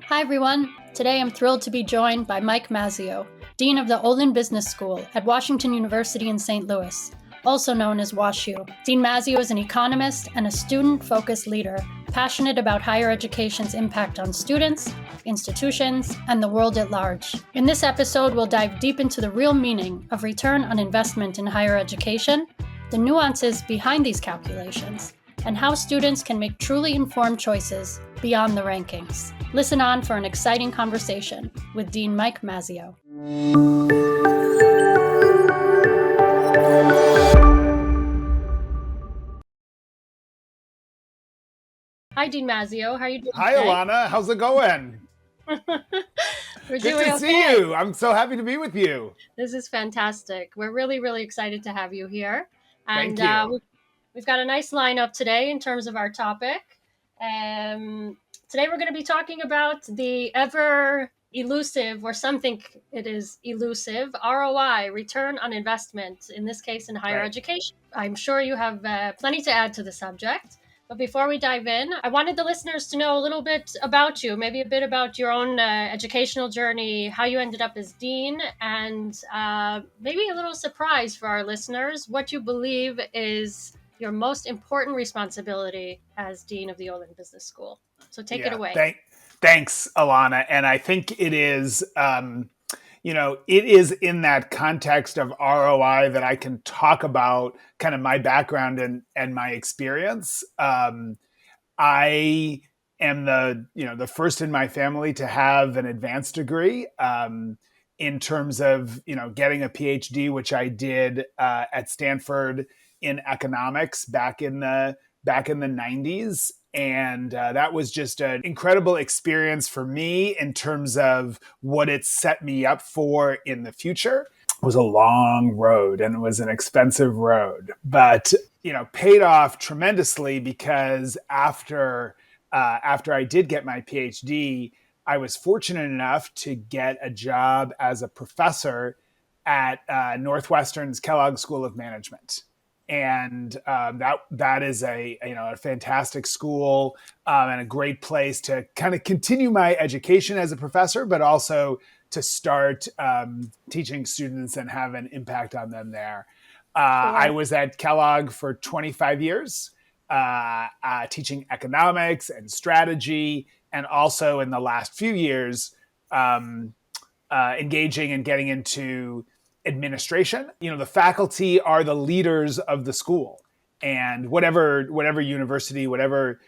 Hi, everyone. Today I'm thrilled to be joined by Mike Mazzeo, Dean of the Olin Business School at Washington University in St. Louis, also known as WashU. Dean Mazzeo is an economist and a student-focused leader, passionate about higher education's impact on students, institutions, and the world at large. In this episode, we'll dive deep into the real meaning of return on investment in higher education, the nuances behind these calculations, and how students can make truly informed choices beyond the rankings. Listen on for an exciting conversation with Dean Mike Mazzeo. Hi, Dean Mazzeo. How are you doing Hi, today? Alana. How's it going? We're Good doing to okay. see you. I'm so happy to be with you. This is fantastic. We're really, really excited to have you here. And Thank you. we've got a nice lineup today in terms of our topic. Today we're going to be talking about the ever elusive, or something it is elusive, ROI, return on investment, in this case in higher education. I'm sure you have plenty to add to the subject. But before we dive in, I wanted the listeners to know a little bit about you, maybe a bit about your own educational journey, how you ended up as dean, and maybe a little surprise for our listeners, what you believe is your most important responsibility as dean of the Olin Business School. So take it away. Thanks, Alana. And I think it is, it is in that context of ROI that I can talk about kind of my background and my experience. I am the first in my family to have an advanced degree in terms of, getting a PhD, which I did at Stanford in economics back in the 90s. And that was just an incredible experience for me in terms of what it set me up for in the future. It was a long road and it was an expensive road, but paid off tremendously because after I did get my PhD, I was fortunate enough to get a job as a professor at Northwestern's Kellogg School of Management. And that is a fantastic school and a great place to kind of continue my education as a professor, but also to start teaching students and have an impact on them there. Sure. I was at Kellogg for 25 years, teaching economics and strategy, and also in the last few years, engaging and getting into administration. The faculty are the leaders of the school, and whatever university, whatever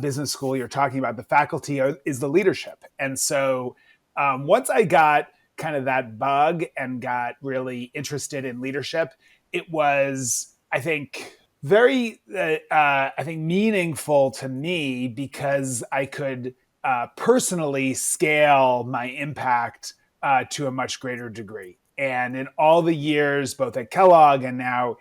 business school you're talking about, the faculty is the leadership. And so once I got kind of that bug and got really interested in leadership, it was, I think, very, meaningful to me because I could personally scale my impact to a much greater degree. And in all the years, both at Kellogg and now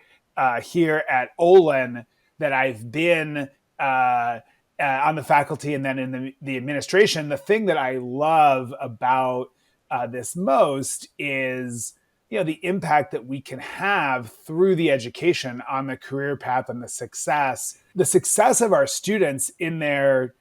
here at Olin, that I've been on the faculty and then in the administration, the thing that I love about this most is the impact that we can have through the education on the career path and the success of our students in their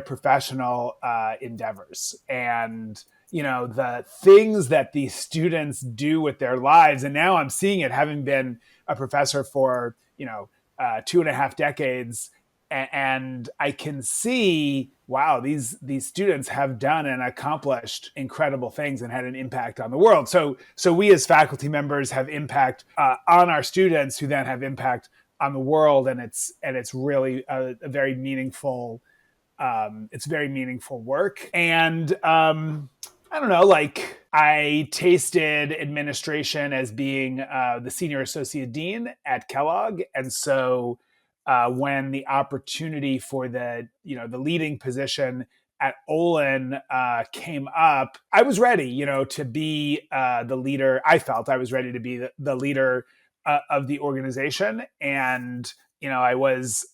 professional endeavors. And the things that these students do with their lives. And now I'm seeing it, having been a professor for 2.5 decades. And I can see, wow, these students have done and accomplished incredible things and had an impact on the world. So we as faculty members have impact on our students, who then have impact on the world. And it's really a very meaningful. It's very meaningful work. And I don't know, I tasted administration as being the senior associate dean at Kellogg. And so when the opportunity for the leading position at Olin came up, I was ready, to be the leader. I felt I was ready to be the leader of the organization. And, I was,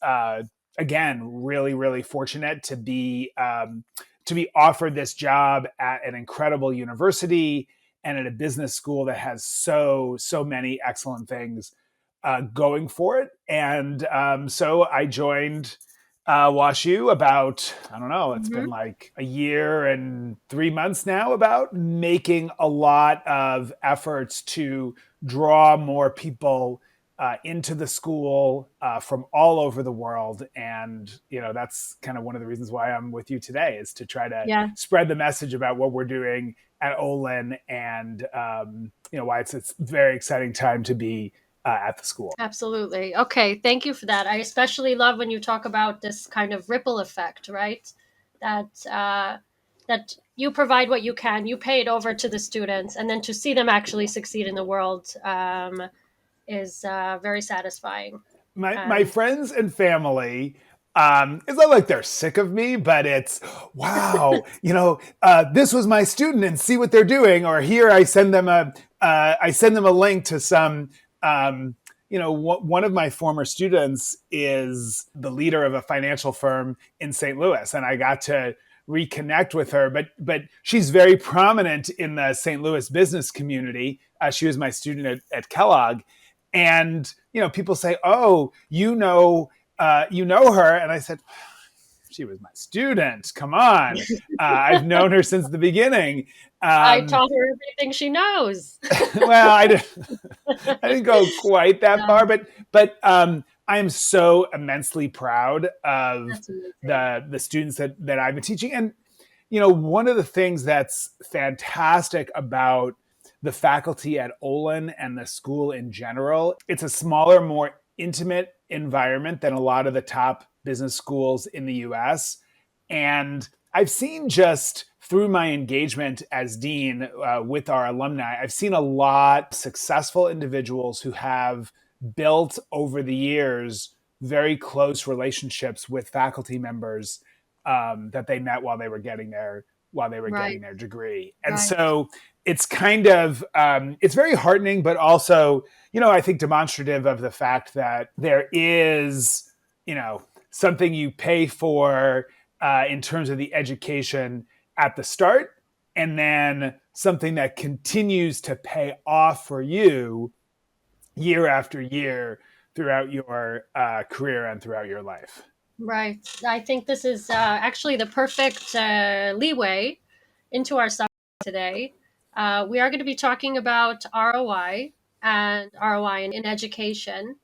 again, really, really fortunate to be offered this job at an incredible university and at a business school that has so many excellent things going for it. And so I joined WashU about, I don't know, it's Mm-hmm. been like a year and 3 months now, about making a lot of efforts to draw more people into the school from all over the world. And, that's kind of one of the reasons why I'm with you today, is to try to Yeah. spread the message about what we're doing at Olin, and, why it's a very exciting time to be at the school. Absolutely. Okay, thank you for that. I especially love when you talk about this kind of ripple effect, right? That you provide what you can, you pay it over to the students, and then to see them actually succeed in the world is very satisfying. My And friends and family, it's not like they're sick of me, but it's, wow, this was my student and see what they're doing. Or here I send them a link to some, one of my former students is the leader of a financial firm in St. Louis, and I got to reconnect with her. But she's very prominent in the St. Louis business community. She was my student at Kellogg. And, people say, oh, you know her. And I said, she was my student. Come on. I've known her since the beginning. I taught her everything she knows. Well, I didn't go quite that far, but I am so immensely proud of the students that I've been teaching. And, one of the things that's fantastic about the faculty at Olin and the school in general, it's a smaller, more intimate environment than a lot of the top business schools in the US. And I've seen, just through my engagement as dean with our alumni, I've seen a lot of successful individuals who have built over the years very close relationships with faculty members that they met while they were getting their degree. And so it's kind of, it's very heartening, but also, I think demonstrative of the fact that there is, something you pay for in terms of the education at the start, and then something that continues to pay off for you year after year throughout your career and throughout your life. Right. I think this is actually the perfect leeway into our subject today. We are going to be talking about ROI and ROI in education.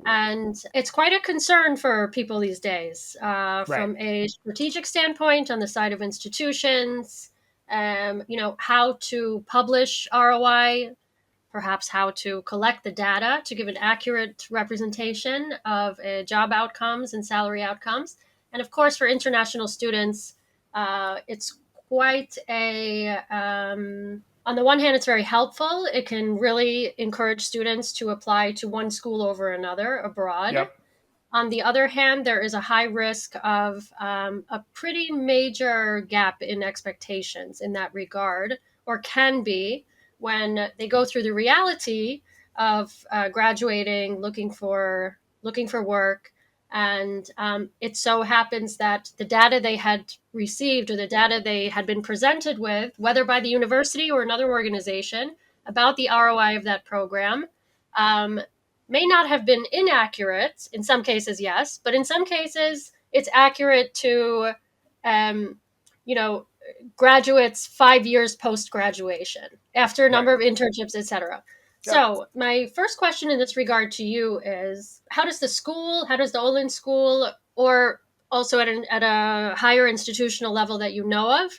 And it's quite a concern for people these days from a strategic standpoint on the side of institutions, how to publish ROI, perhaps how to collect the data to give an accurate representation of job outcomes and salary outcomes. And of course, for international students, it's quite on the one hand, it's very helpful. It can really encourage students to apply to one school over another abroad. Yep. On the other hand, there is a high risk of a pretty major gap in expectations in that regard, or can be, when they go through the reality of graduating, looking for work, and it so happens that the data they had received, or the data they had been presented with, whether by the university or another organization, about the ROI of that program, may not have been inaccurate. In some cases, yes, but in some cases, it's accurate to, graduates 5 years post-graduation, after a number of internships, etc. Yep. So my first question in this regard to you is, how does the Olin School, or also at a higher institutional level that you know of,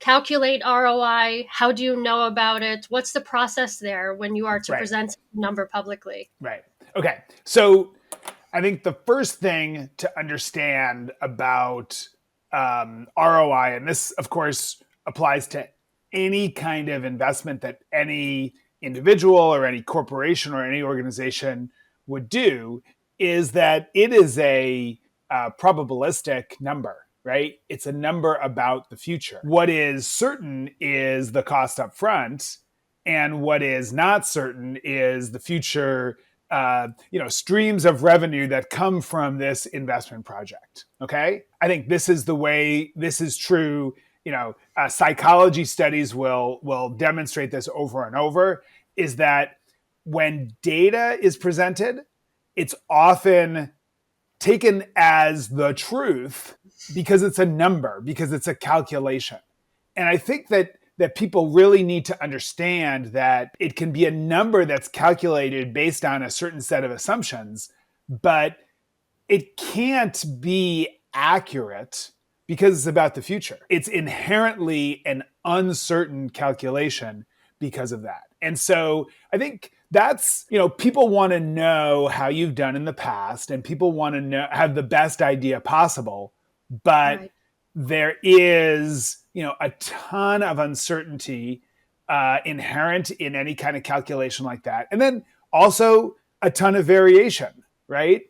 calculate ROI? How do you know about it? What's the process there when you are to present a number publicly? Right. Okay. So I think the first thing to understand about ROI, and this, of course, applies to any kind of investment that any individual or any corporation or any organization would do, is that it is a probabilistic number, right? It's a number about the future. What is certain is the cost up front, and what is not certain is the future streams of revenue that come from this investment project. Okay. I think this is the way this is true. Psychology studies will demonstrate this over and over, is that when data is presented, it's often taken as the truth because it's a number, because it's a calculation. And I think that people really need to understand that it can be a number that's calculated based on a certain set of assumptions, but it can't be accurate because it's about the future. It's inherently an uncertain calculation because of that. And so I think that's, people want to know how you've done in the past, and people want to have the best idea possible, but right. There is, a ton of uncertainty inherent in any kind of calculation like that. And then also a ton of variation, right?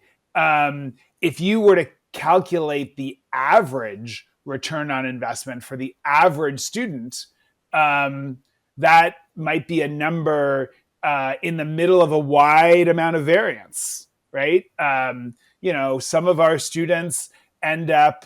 If you were to calculate the average return on investment for the average student, that might be a number in the middle of a wide amount of variance, right? Some of our students end up,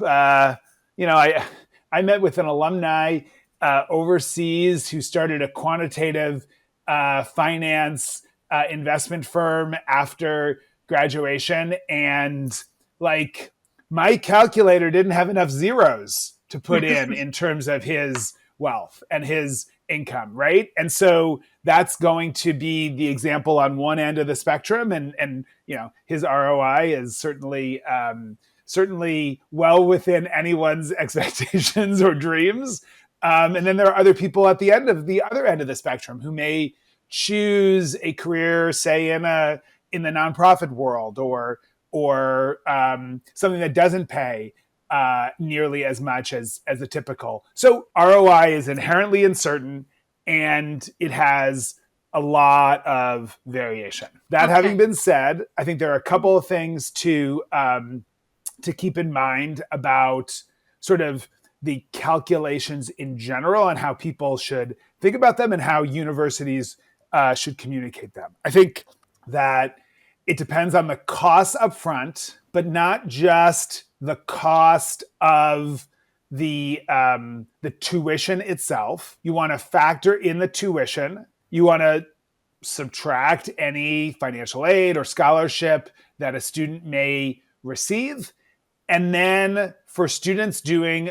I met with an alumni overseas who started a quantitative finance investment firm after graduation, and my calculator didn't have enough zeros to put in terms of his wealth and his income, right? And so that's going to be the example on one end of the spectrum, and his ROI is certainly well within anyone's expectations or dreams. And then there are other people at the other end of the spectrum who may choose a career, say in the nonprofit world, or something that doesn't pay nearly as much as a typical. So ROI is inherently uncertain, and it has a lot of variation. That having been said, I think there are a couple of things to keep in mind about sort of the calculations in general and how people should think about them and how universities should communicate them. I think that it depends on the costs up front, but not just the cost of the tuition itself. You want to factor in the tuition. You want to subtract any financial aid or scholarship that a student may receive. And then for students doing,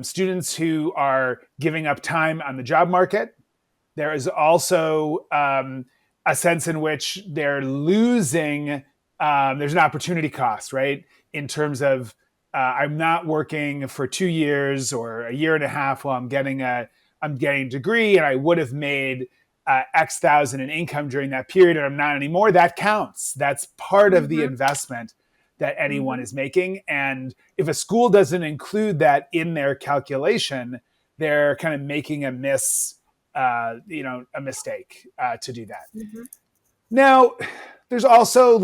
students who are giving up time on the job market, there is also a sense in which they're losing, there's an opportunity cost, right? In terms of, I'm not working for 2 years or a year and a half while I'm getting a degree, and I would have made X thousand in income during that period, and I'm not anymore. That counts. That's part of the investment that anyone is making. And if a school doesn't include that in their calculation, they're kind of making a mistake to do that. Now, there's also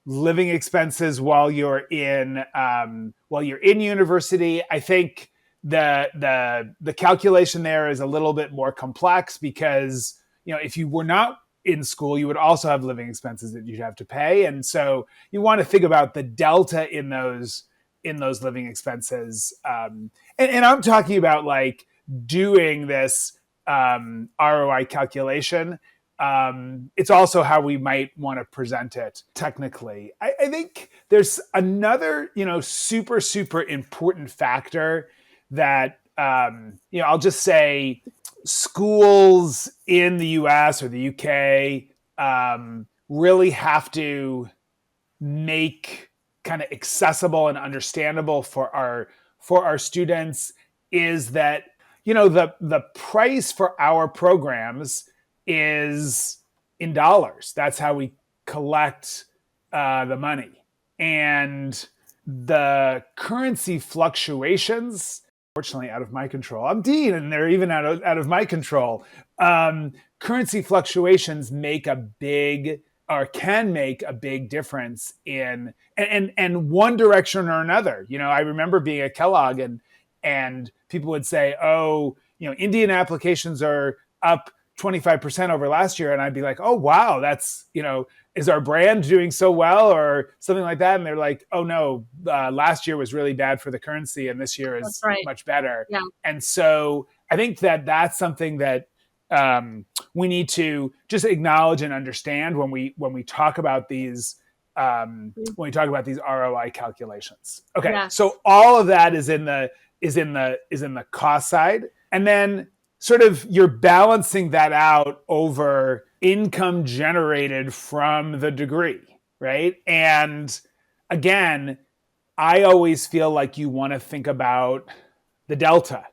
living expenses while you're in university. I think the calculation there is a little bit more complex because if you were not in school, you would also have living expenses that you'd have to pay, and so you want to think about the delta in those living expenses. And I'm talking about doing this ROI calculation. It's also how we might want to present it technically. I think there's another, super, super important factor that, I'll just say schools in the US or the UK really have to make kind of accessible and understandable for our students is that, the price for our programs is in dollars. That's how we collect the money. And the currency fluctuations, fortunately, out of my control. I'm Dean, and they're even out of my control. Currency fluctuations can make a big difference in and one direction or another. I remember being at Kellogg and people would say, Indian applications are up 25% over last year. And I'd be like, oh, wow, that's, is our brand doing so well or something like that? And they're like, oh, no, last year was really bad for the currency and this year is much better. Yeah. And so I think that that's something that we need to just acknowledge and understand when we talk about these when we talk about these ROI calculations. Okay, Yes. so all of that is in the cost side, and then sort of you're balancing that out over income generated from the degree, right? And again, I always feel like you want to think about the delta.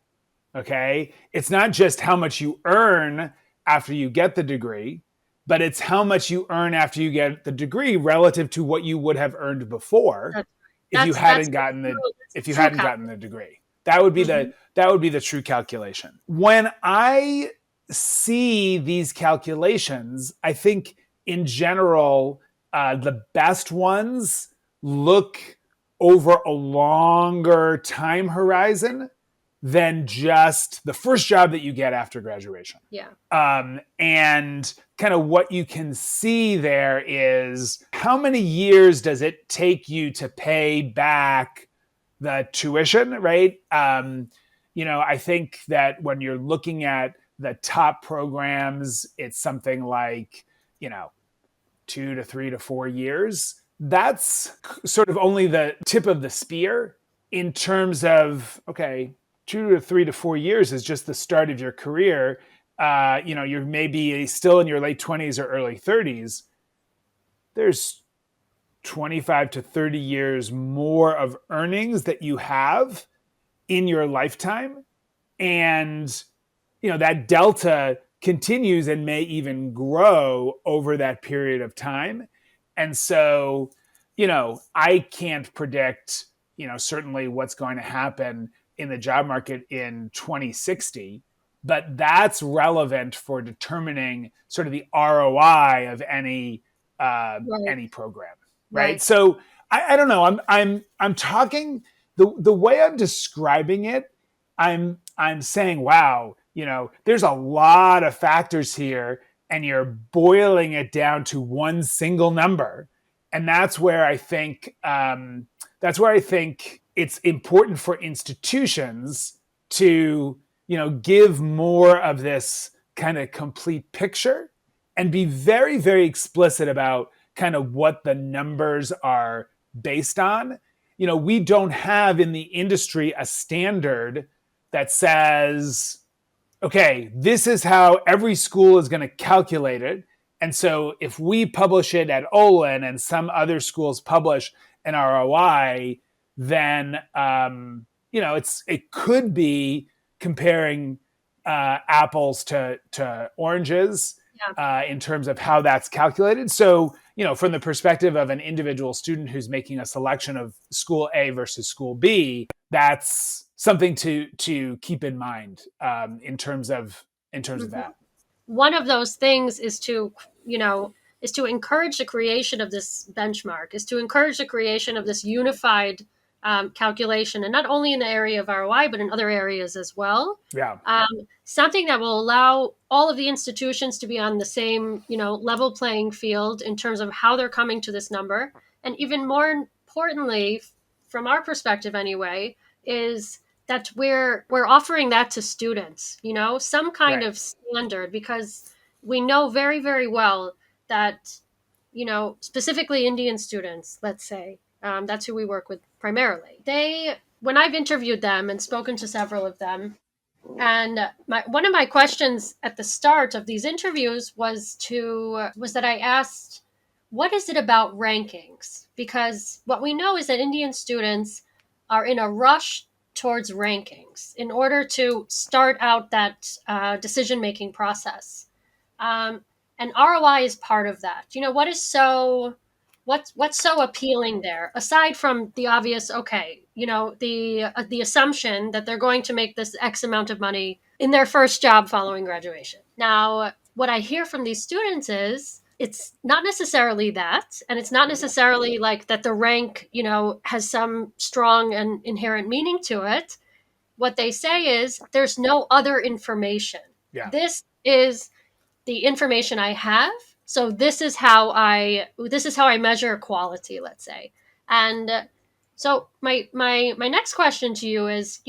Okay, it's not just how much you earn after you get the degree, but it's how much you earn after you get the degree relative to what you would have earned before if you hadn't gotten the degree. That would be the true calculation. When I see these calculations, I think in general the best ones look over a longer time horizon than just the first job that you get after graduation. Yeah. And kind of what you can see there is how many years does it take you to pay back the tuition, right? I think that when you're looking at the top programs, it's something like, 2 to 3 to 4 years. That's sort of only the tip of the spear in terms of, okay, 2 to 3 to 4 years is just the start of your career. You're maybe still in your late 20s or early 30s. There's 25 to 30 years more of earnings that you have in your lifetime. And, that delta continues and may even grow over that period of time. And so, I can't predict, certainly what's going to happen in the job market in 2060, but that's relevant for determining sort of the ROI of any program, right? So I don't know. I'm talking the way I'm describing it. I'm saying, wow, there's a lot of factors here, and you're boiling it down to one single number, and that's where I think it's important for institutions to, give more of this kind of complete picture and be very, very explicit about kind of what the numbers are based on. We don't have in the industry a standard that says, okay, this is how every school is going to calculate it. And so if we publish it at Olin and some other schools publish an ROI, then it could be comparing apples to oranges in terms of how that's calculated. So from the perspective of an individual student who's making a selection of school A versus school B, that's something to keep in mind in terms of that. One of those things is to encourage the creation of this benchmark, is to encourage the creation of this unified calculation, and not only in the area of ROI, but in other areas as well. Yeah. Something that will allow all of the institutions to be on the same, level playing field in terms of how they're coming to this number. And even more importantly, from our perspective anyway, is that we're offering that to students, some kind of standard, because we know very, very well that, specifically Indian students, let's say, that's who we work with primarily. When I've interviewed them and spoken to several of them, and one of my questions at the start of these interviews was that I asked, what is it about rankings? Because what we know is that Indian students are in a rush towards rankings in order to start out that decision-making process. And ROI is part of that. What's so appealing there, aside from the obvious, the assumption that they're going to make this X amount of money in their first job following graduation. Now, what I hear from these students is it's not necessarily that, and it's not necessarily like that the rank, has some strong and inherent meaning to it. What they say is there's no other information. Yeah. This is the information I have. So this is how I measure quality, let's say. And so my next question to you is,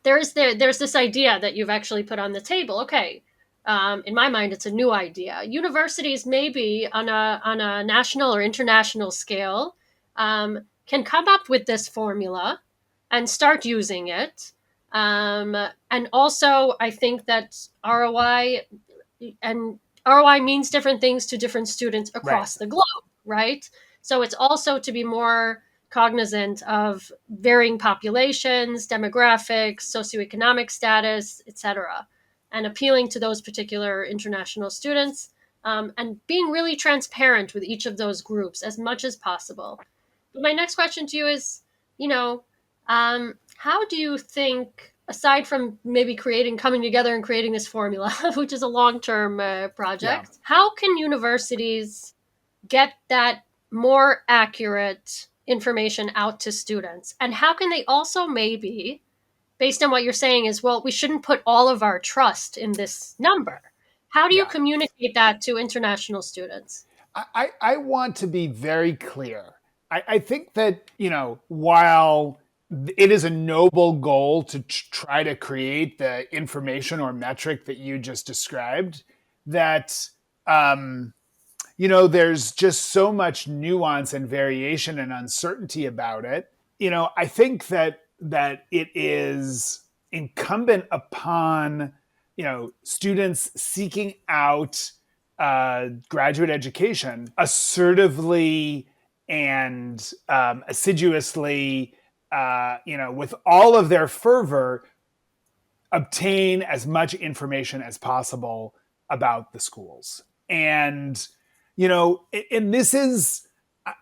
there's this idea that you've actually put on the table. Okay, in my mind, it's a new idea. Universities maybe on a national or international scale can come up with this formula and start using it. And also, I think that ROI means different things to different students across the globe, right? So it's also to be more cognizant of varying populations, demographics, socioeconomic status, etc., and appealing to those particular international students, and being really transparent with each of those groups as much as possible. But my next question to you is, how do you think, aside from maybe coming together and creating this formula, which is a long-term project, how can universities get that more accurate information out to students? And how can they also maybe, based on what you're saying is, well, we shouldn't put all of our trust in this number. How do you communicate that to international students? I want to be very clear. I think that, while it is a noble goal to try to create the information or metric that you just described, that, there's just so much nuance and variation and uncertainty about it. I think that it is incumbent upon, students seeking out graduate education assertively and assiduously, with all of their fervor, obtain as much information as possible about the schools. And, and this is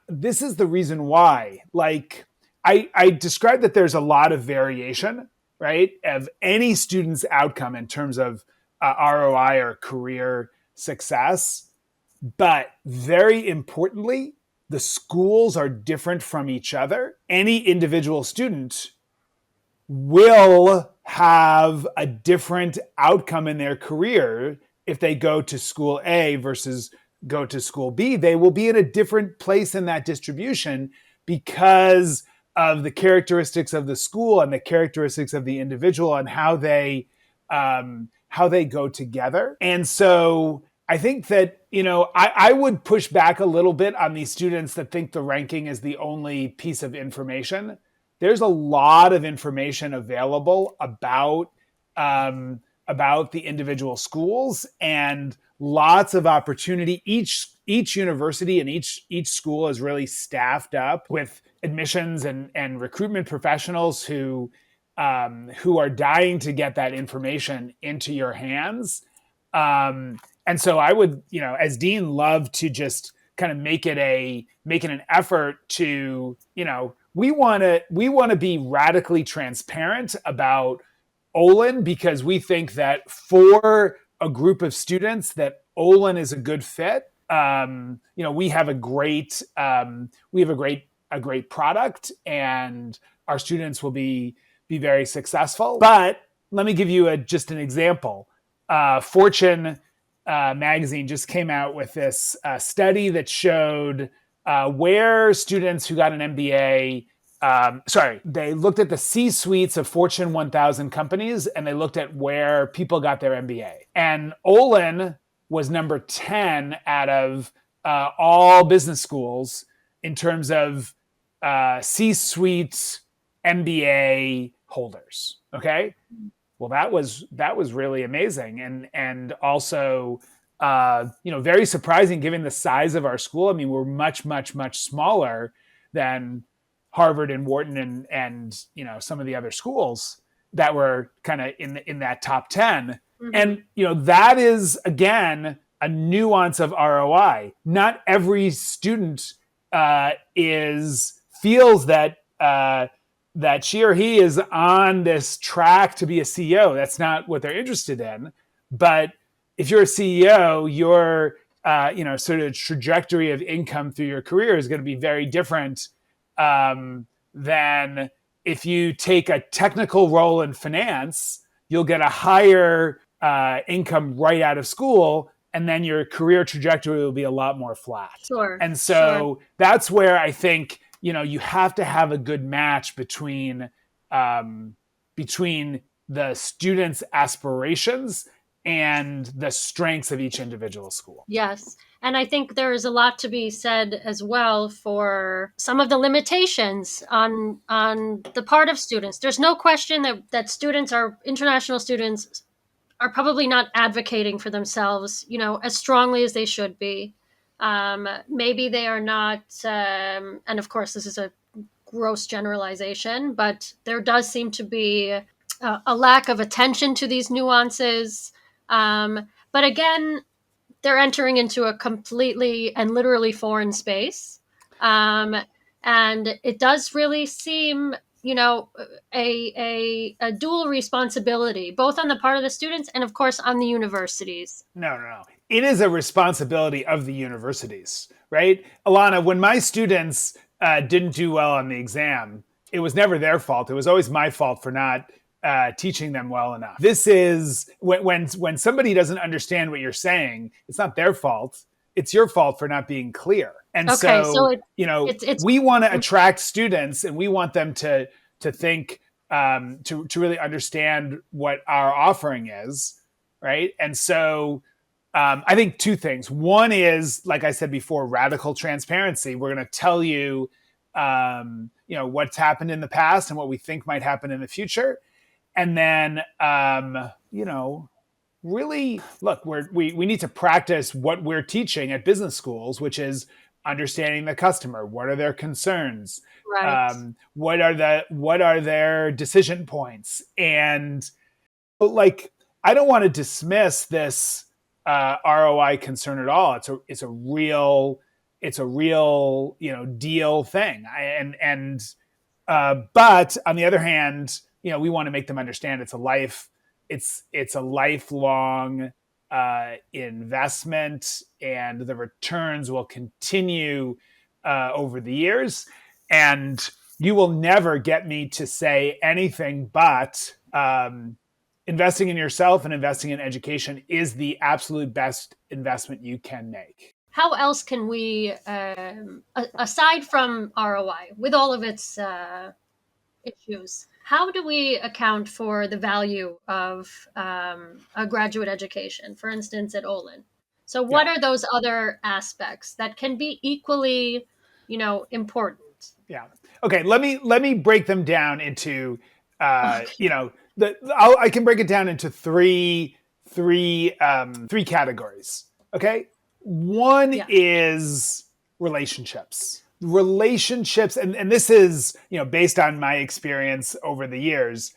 the reason why, like, I described that there's a lot of variation, right, of any student's outcome in terms of ROI or career success. But very importantly, the schools are different from each other. Any individual student will have a different outcome in their career if they go to school A versus go to school B. They will be in a different place in that distribution because of the characteristics of the school and the characteristics of the individual and how they go together. And so I think that, I would push back a little bit on these students that think the ranking is the only piece of information. There's a lot of information available about the individual schools and lots of opportunity. Each university and each school is really staffed up with admissions and recruitment professionals who are dying to get that information into your hands. And so I would, as dean, love to just kind of make it an effort to, we want to be radically transparent about Olin, because we think that for a group of students that Olin is a good fit. We have a great product, and our students will be very successful. But let me give you just an example. Fortune magazine just came out with this study that showed where students who got an MBA, they looked at the C-suites of Fortune 1000 companies, and they looked at where people got their MBA. And Olin was number 10 out of all business schools in terms of C-suite MBA holders. Okay. Well, that was really amazing, and also, very surprising given the size of our school. I mean, we're much, much, much smaller than Harvard and Wharton and some of the other schools that were kind of in that top 10. Mm-hmm. And that is, again, a nuance of ROI. Not every student feels that she or he is on this track to be a CEO. That's not what they're interested in. But if you're a CEO, your sort of trajectory of income through your career is going to be very different than if you take a technical role in finance. You'll get a higher income right out of school, and then your career trajectory will be a lot more flat. Sure. And so that's where I think you have to have a good match between the students' aspirations and the strengths of each individual school. Yes. And I think there is a lot to be said as well for some of the limitations on the part of students. There's no question that students are international students are probably not advocating for themselves, as strongly as they should be. Maybe they are not, and of course, this is a gross generalization, but there does seem to be a lack of attention to these nuances. But again, they're entering into a completely and literally foreign space. And it does really seem, a dual responsibility, both on the part of the students and, of course, on the universities. No. It is a responsibility of the universities, right? Alana, when my students didn't do well on the exam, it was never their fault. It was always my fault for not teaching them well enough. This is when somebody doesn't understand what you're saying, it's not their fault. It's your fault for not being clear. And we want to attract students, and we want them to think, to really understand what our offering is, right? And so I think two things. One is, like I said before, radical transparency. We're going to tell you, what's happened in the past and what we think might happen in the future. And then, really, look, we need to practice what we're teaching at business schools, which is understanding the customer. What are their concerns? Right. What are their decision points? And I don't want to dismiss this ROI concern at all. It's a real deal thing. But on the other hand, we want to make them understand it's a lifelong investment, and the returns will continue over the years. And you will never get me to say anything but investing in yourself and investing in education is the absolute best investment you can make. How else can we, aside from ROI, with all of its issues, how do we account for the value of a graduate education, for instance, at Olin? So what are those other aspects that can be equally, important? Yeah. Okay. Let me break them down into, I can break it down into three categories. Okay. One is relationships. And this is, based on my experience over the years,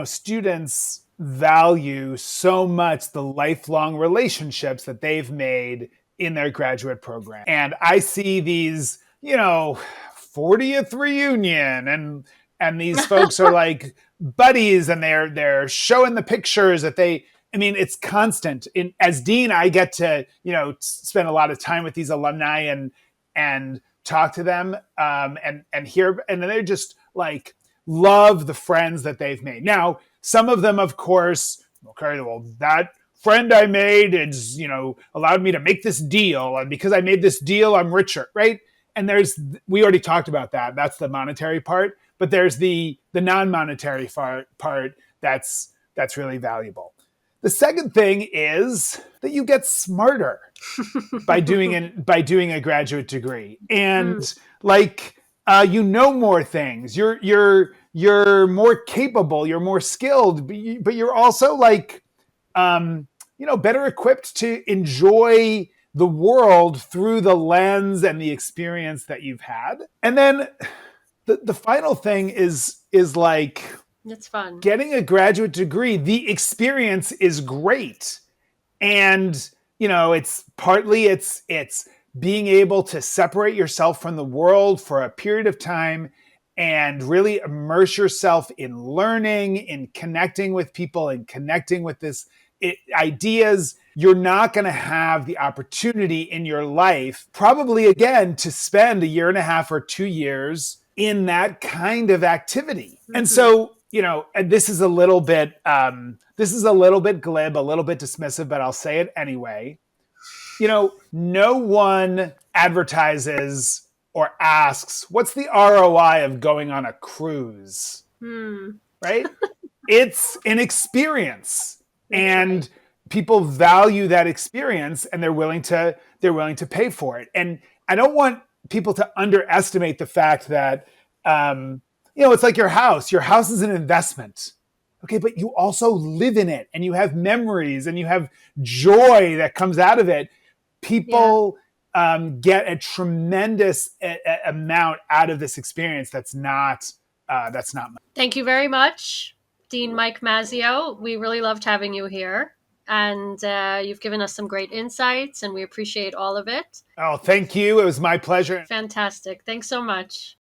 students value so much the lifelong relationships that they've made in their graduate program. And I see these, 40th reunion, and these folks are like buddies, and they're showing the pictures that it's constant. As dean, I get to, spend a lot of time with these alumni and talk to them, and hear, and they're just like, love the friends that they've made. Now, some of them, of course, okay, well, that friend I made is, allowed me to make this deal, and because I made this deal, I'm richer, right? And we already talked about that. That's the monetary part, but there's the non-monetary part that's really valuable. The second thing is that you get smarter by doing a graduate degree, and more things. You're more capable. You're more skilled, but you're also better equipped to enjoy the world through the lens and the experience that you've had. And then the final thing is it's fun. Getting a graduate degree. The experience is great. And, it's partly being able to separate yourself from the world for a period of time and really immerse yourself in learning, in connecting with people, and connecting with ideas. You're not going to have the opportunity in your life, probably again, to spend a year and a half or 2 years in that kind of activity. Mm-hmm. And so, and this is a little bit glib, a little bit dismissive, but I'll say it anyway. No one advertises or asks, what's the ROI of going on a cruise? Right? It's an experience. And people value that experience, and they're willing to pay for it. And I don't want people to underestimate the fact that it's like your house. Your house is an investment. Okay, but you also live in it, and you have memories, and you have joy that comes out of it. People get a tremendous amount out of this experience. That's not much. Thank you very much, Dean Mike Mazzeo. We really loved having you here, and you've given us some great insights, and we appreciate all of it. Oh, thank you. It was my pleasure. Fantastic. Thanks so much.